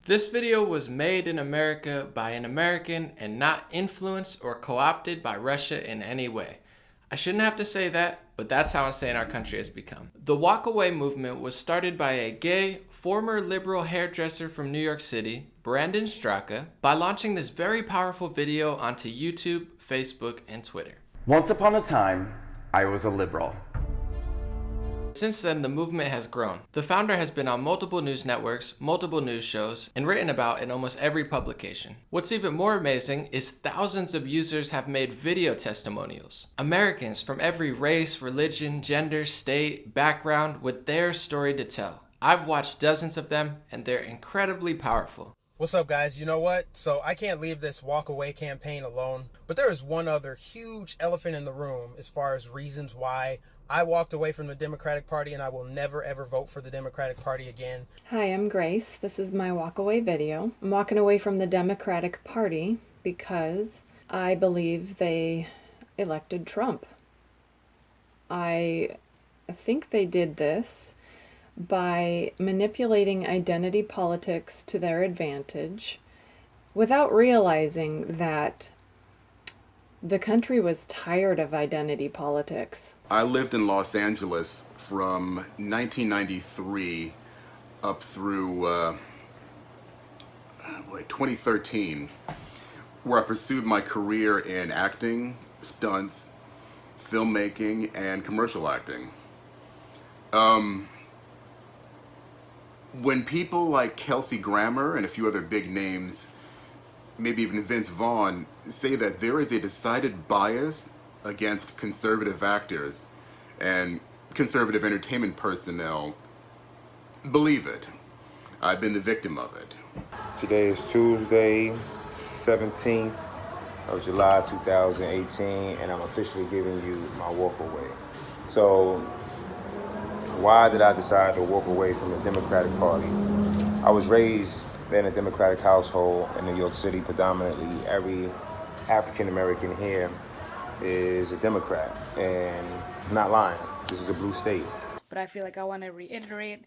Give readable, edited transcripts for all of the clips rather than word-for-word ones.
This video was made in America by an American and not influenced or co-opted by Russia in any way. I shouldn't have to say that, but that's how insane our country has become. The WalkAway Movement was started by a gay, former liberal hairdresser from New York City, Brandon Straka, by launching this very powerful video onto YouTube, Facebook, and Twitter. Once upon a time, I was a liberal. Since then, the movement has grown. The founder has been on multiple news networks, multiple news shows, and written about in almost every publication. What's even more amazing is thousands of users have made video testimonials. Americans from every race, religion, gender, state, background with their story to tell. I've watched dozens of them, and they're incredibly powerful. What's up, guys? You know what? So I can't leave this walk away campaign alone, but there is one other huge elephant in the room as far as reasons why I walked away from the Democratic Party and I will never ever vote for the Democratic Party again. Hi, I'm Grace. This is my walk away video. I'm walking away from the Democratic Party because I believe they elected Trump. I think they did this by manipulating identity politics to their advantage without realizing that the country was tired of identity politics. I lived in Los Angeles from 1993 up through 2013, where I pursued my career in acting, stunts, filmmaking, and commercial acting. When people like Kelsey Grammer and a few other big names, maybe even Vince Vaughn, say that there is a decided bias against conservative actors and conservative entertainment personnel, believe it. I've been the victim of it. Today is Tuesday, 17th of July 2018, and I'm officially giving you my walk away. So, why did I decide to walk away from the Democratic Party? I was raised in a Democratic household in New York City. Predominantly every African American here is a Democrat, and I'm not lying, this is a blue state. But I feel like I want to reiterate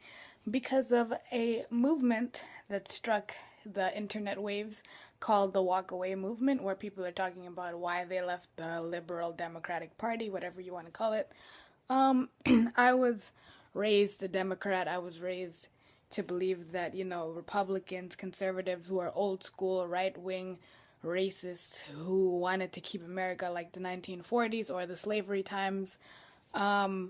because of a movement that struck the internet waves called the WalkAway Movement, where people are talking about why they left the liberal Democratic Party, whatever you want to call it. I was raised a Democrat. I was raised to believe that, Republicans, conservatives who are old school, right-wing racists who wanted to keep America like the 1940s or the slavery times. I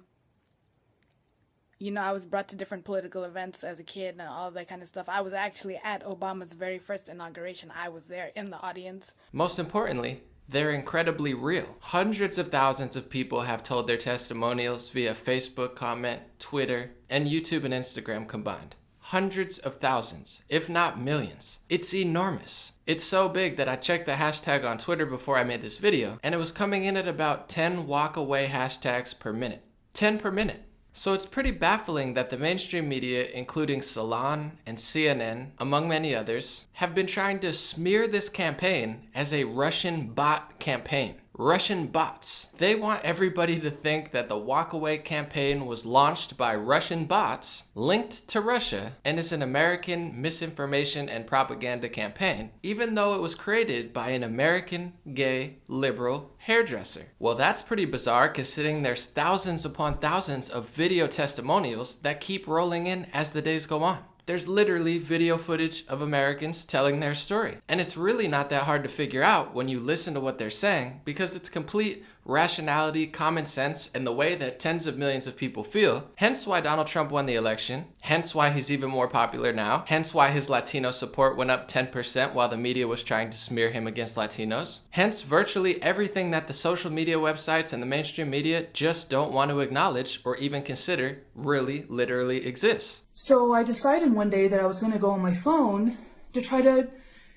was brought to different political events as a kid and all that kind of stuff. I was actually at Obama's very first inauguration. I was there in the audience. Most importantly, they're incredibly real. Hundreds of thousands of people have told their testimonials via Facebook comment, Twitter, and YouTube and Instagram combined. Hundreds of thousands, if not millions. It's enormous. It's so big that I checked the hashtag on Twitter before I made this video, and it was coming in at about 10 walkaway hashtags per minute. 10 per minute. So it's pretty baffling that the mainstream media, including Salon and CNN, among many others, have been trying to smear this campaign as a Russian bot campaign. Russian bots. They want everybody to think that the WalkAway campaign was launched by Russian bots linked to Russia and is an American misinformation and propaganda campaign, even though it was created by an American gay liberal hairdresser. Well, that's pretty bizarre considering there's thousands upon thousands of video testimonials that keep rolling in as the days go on. There's literally video footage of Americans telling their story. And it's really not that hard to figure out when you listen to what they're saying, because it's complete rationality, common sense, and the way that tens of millions of people feel. Hence why Donald Trump won the election. Hence why he's even more popular now. Hence why his Latino support went up 10% while the media was trying to smear him against Latinos. Hence virtually everything that the social media websites and the mainstream media just don't want to acknowledge or even consider really literally exists. So I decided one day that I was going to go on my phone to try to,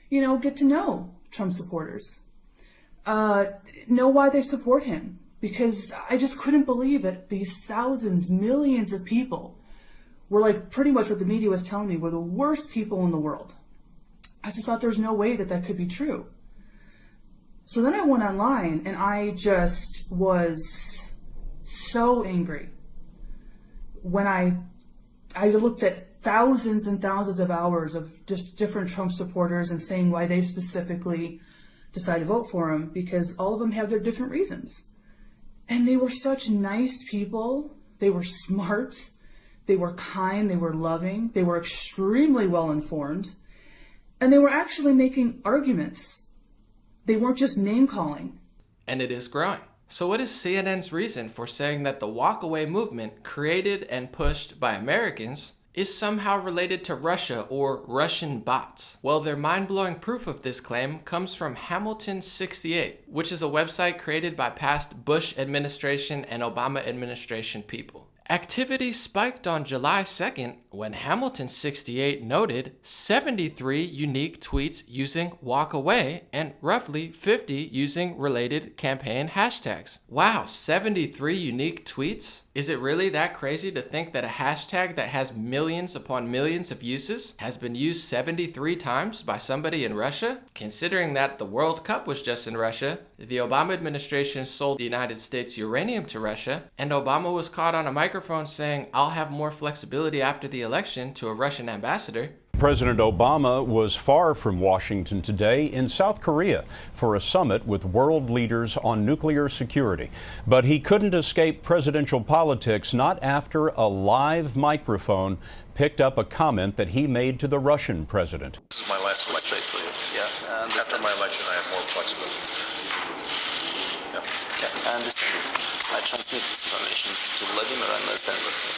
get to know Trump supporters. Know why they support him. Because I just couldn't believe that these thousands, millions of people were like pretty much what the media was telling me were the worst people in the world. I just thought there's no way that that could be true. So then I went online and I just was so angry when I looked at thousands and thousands of hours of just different Trump supporters and saying why they specifically decided to vote for him, because all of them have their different reasons. And they were such nice people. They were smart. They were kind. They were loving. They were extremely well informed. And they were actually making arguments. They weren't just name calling. And it is growing. So what is CNN's reason for saying that the WalkAway movement, created and pushed by Americans, is somehow related to Russia or Russian bots? Well, their mind-blowing proof of this claim comes from Hamilton 68, which is a website created by past Bush administration and Obama administration people. Activity spiked on July 2nd when Hamilton 68 noted 73 unique tweets using WalkAway and roughly 50 using related campaign hashtags. Wow, 73 unique tweets? Is it really that crazy to think that a hashtag that has millions upon millions of uses has been used 73 times by somebody in Russia? Considering that the World Cup was just in Russia, the Obama administration sold the United States uranium to Russia, and Obama was caught on a microphone saying, "I'll have more flexibility after the election," to a Russian ambassador. President Obama was far from Washington today in South Korea for a summit with world leaders on nuclear security. But he couldn't escape presidential politics, not after a live microphone picked up a comment that he made to the Russian president. This is my last election for you. Yeah, after my election, I have more flexibility. I understand. I transmit this information to Vladimir and stand with me.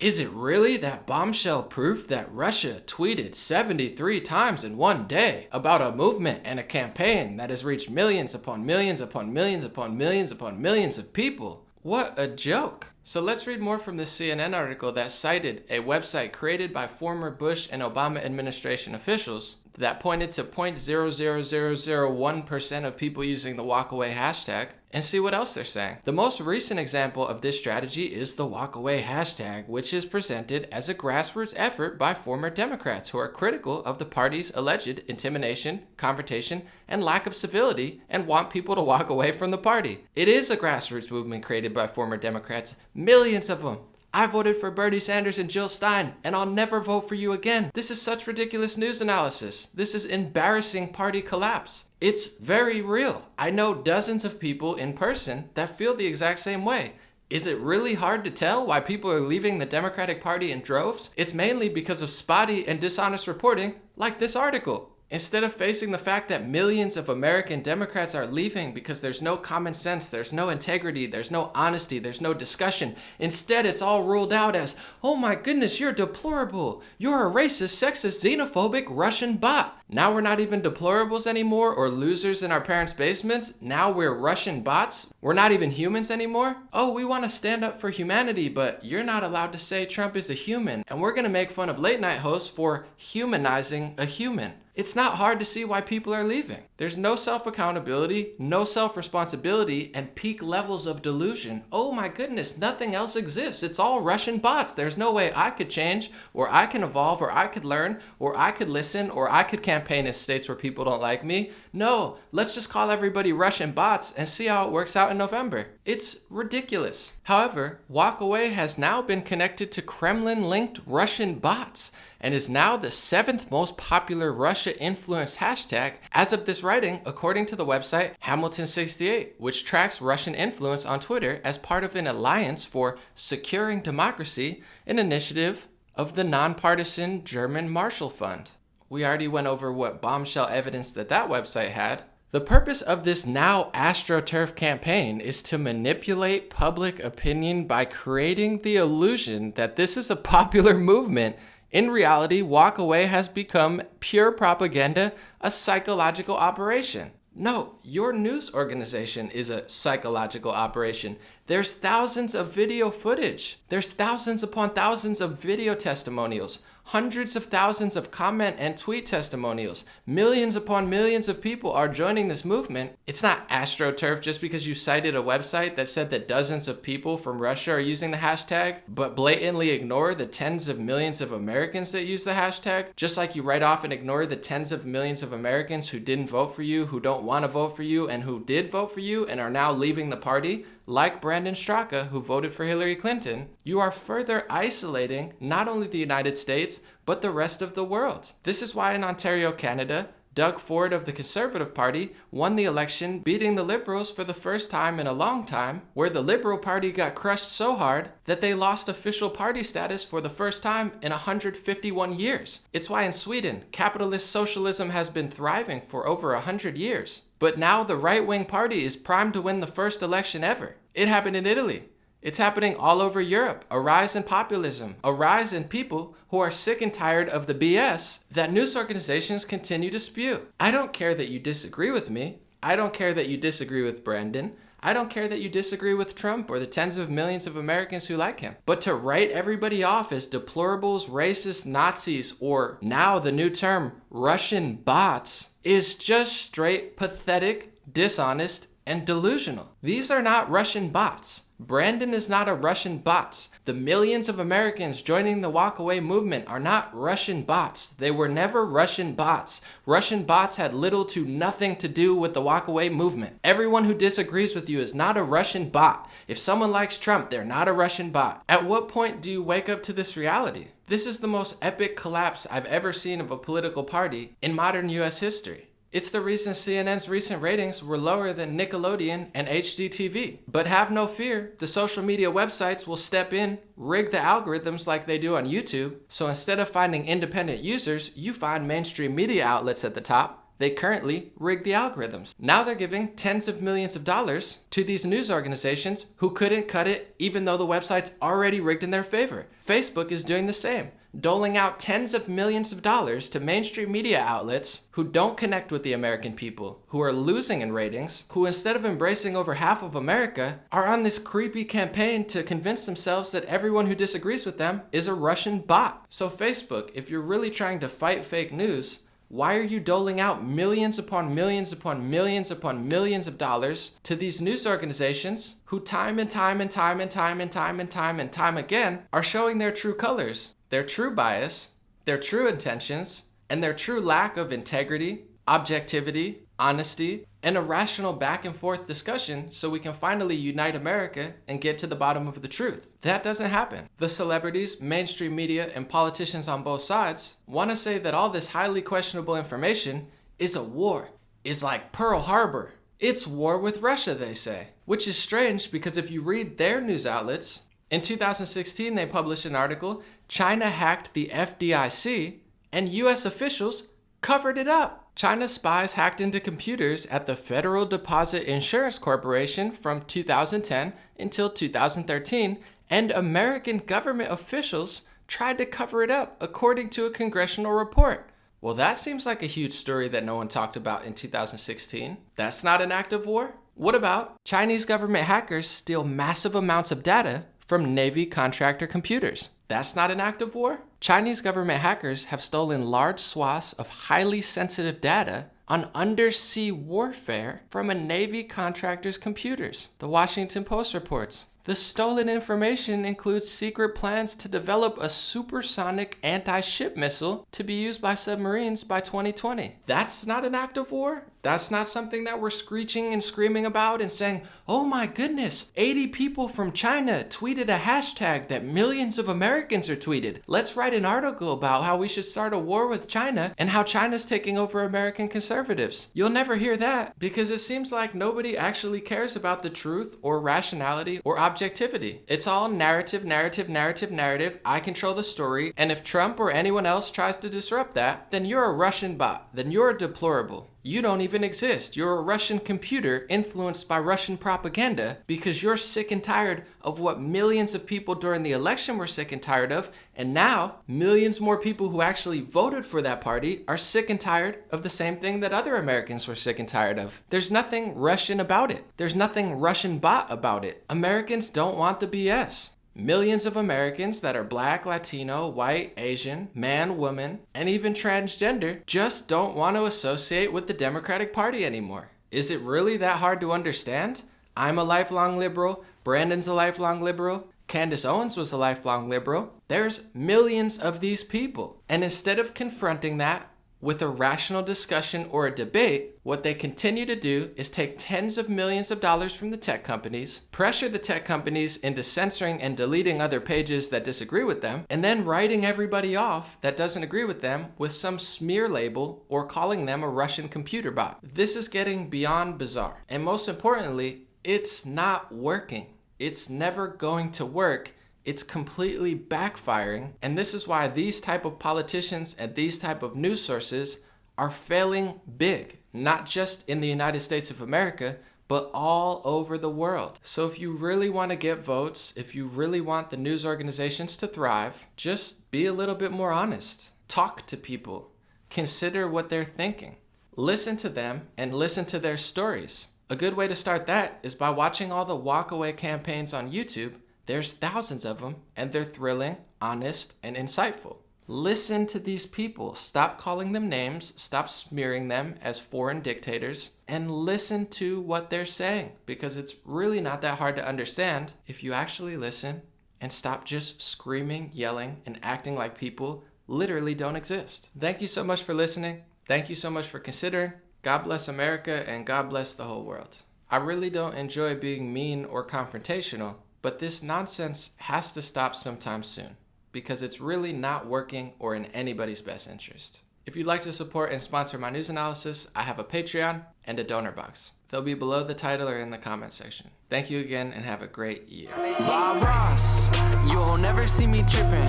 Is it really that bombshell proof that Russia tweeted 73 times in one day about a movement and a campaign that has reached millions upon millions upon millions upon millions upon millions of people? What a joke. So let's read more from this CNN article that cited a website created by former Bush and Obama administration officials that pointed to 0.00001% of people using the WalkAway hashtag, and see what else they're saying. The most recent example of this strategy is the WalkAway hashtag, which is presented as a grassroots effort by former Democrats who are critical of the party's alleged intimidation, confrontation, and lack of civility and want people to walk away from the party. It is a grassroots movement created by former Democrats, millions of them. I voted for Bernie Sanders and Jill Stein, and I'll never vote for you again. This is such ridiculous news analysis. This is embarrassing party collapse. It's very real. I know dozens of people in person that feel the exact same way. Is it really hard to tell why people are leaving the Democratic Party in droves? It's mainly because of spotty and dishonest reporting like this article. Instead of facing the fact that millions of American Democrats are leaving because there's no common sense, there's no integrity, there's no honesty, there's no discussion, instead it's all ruled out as, "Oh my goodness, you're deplorable. You're a racist, sexist, xenophobic Russian bot." Now we're not even deplorables anymore or losers in our parents' basements. Now we're Russian bots. We're not even humans anymore. Oh, we want to stand up for humanity, but you're not allowed to say Trump is a human. And we're going to make fun of late night hosts for humanizing a human. It's not hard to see why people are leaving. There's no self-accountability, no self-responsibility, and peak levels of delusion. Oh my goodness, nothing else exists. It's all Russian bots. There's no way I could change, or I can evolve, or I could learn, or I could listen, or I could campaign in states where people don't like me. No, let's just call everybody Russian bots and see how it works out in November. It's ridiculous. However, WalkAway has now been connected to Kremlin-linked Russian bots, and is now the 7th most popular Russia-influenced hashtag as of this writing, according to the website Hamilton 68, which tracks Russian influence on Twitter as part of an alliance for securing democracy, an initiative of the nonpartisan German Marshall Fund. We already went over what bombshell evidence that website had. The purpose of this now AstroTurf campaign is to manipulate public opinion by creating the illusion that this is a popular movement. In reality, WalkAway has become pure propaganda, a psychological operation. No, your news organization is a psychological operation. There's thousands of video footage. There's thousands upon thousands of video testimonials. Hundreds of thousands of comment and tweet testimonials. Millions upon millions of people are joining this movement. It's not AstroTurf just because you cited a website that said that dozens of people from Russia are using the hashtag, but blatantly ignore the tens of millions of Americans that use the hashtag. Just like you write off and ignore the tens of millions of Americans who didn't vote for you, who don't want to vote for you, and who did vote for you and are now leaving the party. Like Brandon Straka, who voted for Hillary Clinton, you are further isolating not only the United States, but the rest of the world. This is why in Ontario, Canada, Doug Ford of the Conservative Party won the election, beating the Liberals for the first time in a long time, where the Liberal Party got crushed so hard that they lost official party status for the first time in 151 years. It's why in Sweden, capitalist socialism has been thriving for over 100 years. But now the right-wing party is primed to win the first election ever. It happened in Italy. It's happening all over Europe. A rise in populism, a rise in people who are sick and tired of the BS that news organizations continue to spew. I don't care that you disagree with me. I don't care that you disagree with Brandon. I don't care that you disagree with Trump or the tens of millions of Americans who like him. But to write everybody off as deplorables, racists, Nazis, or now the new term, Russian bots, is just straight pathetic, dishonest, and delusional. These are not Russian bots. Brandon is not a Russian bot. The millions of Americans joining the WalkAway movement are not Russian bots. They were never Russian bots. Russian bots had little to nothing to do with the WalkAway movement. Everyone who disagrees with you is not a Russian bot. If someone likes Trump, they're not a Russian bot. At what point do you wake up to this reality? This is the most epic collapse I've ever seen of a political party in modern US history. It's the reason CNN's recent ratings were lower than Nickelodeon and HGTV. But have no fear, the social media websites will step in, rig the algorithms like they do on YouTube, so instead of finding independent users, you find mainstream media outlets at the top. They currently rig the algorithms. Now they're giving tens of millions of dollars to these news organizations who couldn't cut it even though the website's already rigged in their favor. Facebook is doing the same, doling out tens of millions of dollars to mainstream media outlets who don't connect with the American people, who are losing in ratings, who instead of embracing over half of America, are on this creepy campaign to convince themselves that everyone who disagrees with them is a Russian bot. So Facebook, if you're really trying to fight fake news, why are you doling out millions upon millions upon millions upon millions of dollars to these news organizations who time and time and time and time and time and time and time again are showing their true colors, their true bias, their true intentions, and their true lack of integrity, objectivity, honesty, and a rational back and forth discussion so we can finally unite America and get to the bottom of the truth? That doesn't happen. The celebrities, mainstream media, and politicians on both sides want to say that all this highly questionable information is a war, is like Pearl Harbor. It's war with Russia, they say. Which is strange because if you read their news outlets, in 2016 they published an article, China hacked the FDIC, and US officials covered it up. China's spies hacked into computers at the Federal Deposit Insurance Corporation from 2010 until 2013, and American government officials tried to cover it up, according to a congressional report. Well, that seems like a huge story that no one talked about in 2016. That's not an act of war? What about Chinese government hackers steal massive amounts of data from Navy contractor computers? That's not an act of war? Chinese government hackers have stolen large swaths of highly sensitive data on undersea warfare from a Navy contractor's computers. The Washington Post reports. The stolen information includes secret plans to develop a supersonic anti-ship missile to be used by submarines by 2020. That's not an act of war? That's not something that we're screeching and screaming about and saying, oh my goodness, 80 people from China tweeted a hashtag that millions of Americans are tweeted. Let's write an article about how we should start a war with China and how China's taking over American conservatives. You'll never hear that because it seems like nobody actually cares about the truth or rationality or objectivity. It's all narrative, narrative, narrative, narrative. I control the story, and if Trump or anyone else tries to disrupt that, then you're a Russian bot. Then you're a deplorable. You don't even exist. You're a Russian computer influenced by Russian propaganda because you're sick and tired of what millions of people during the election were sick and tired of, and now millions more people who actually voted for that party are sick and tired of the same thing that other Americans were sick and tired of. There's nothing Russian about it. There's nothing Russian bot about it. Americans don't want the BS. Millions of Americans that are black, Latino, white, Asian, man, woman, and even transgender just don't want to associate with the Democratic Party anymore. Is it really that hard to understand? I'm a lifelong liberal. Brandon's a lifelong liberal. Candace Owens was a lifelong liberal. There's millions of these people. And instead of confronting that, with a rational discussion or a debate, what they continue to do is take tens of millions of dollars from the tech companies, pressure the tech companies into censoring and deleting other pages that disagree with them, and then writing everybody off that doesn't agree with them with some smear label or calling them a Russian computer bot. This is getting beyond bizarre. And most importantly, it's not working. It's never going to work. It's completely backfiring, and this is why these type of politicians and these type of news sources are failing big, not just in the United States of America, but all over the world. So if you really want to get votes, if you really want the news organizations to thrive, just be a little bit more honest. Talk to people. Consider what they're thinking. Listen to them and listen to their stories. A good way to start that is by watching all the WalkAway campaigns on YouTube. There's thousands of them, and they're thrilling, honest, and insightful. Listen to these people. Stop calling them names, stop smearing them as foreign dictators, and listen to what they're saying, because it's really not that hard to understand if you actually listen and stop just screaming, yelling, and acting like people literally don't exist. Thank you so much for listening. Thank you so much for considering. God bless America, and God bless the whole world. I really don't enjoy being mean or confrontational, but this nonsense has to stop sometime soon, because it's really not working or in anybody's best interest. If you'd like to support and sponsor my news analysis, I have a Patreon and a donor box. They'll be below the title or in the comment section. Thank you again, and have a great year. Bob Ross, you'll never see me tripping.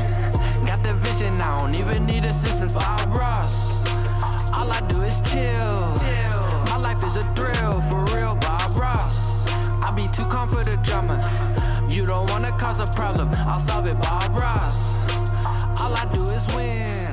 Got the vision, I don't even need assistance. Bob Ross, all I do is chill. My life is a thrill, for real, Bob Ross. I be too calm for the drama. You don't wanna cause a problem, I'll solve it, Bob Ross. All I do is win.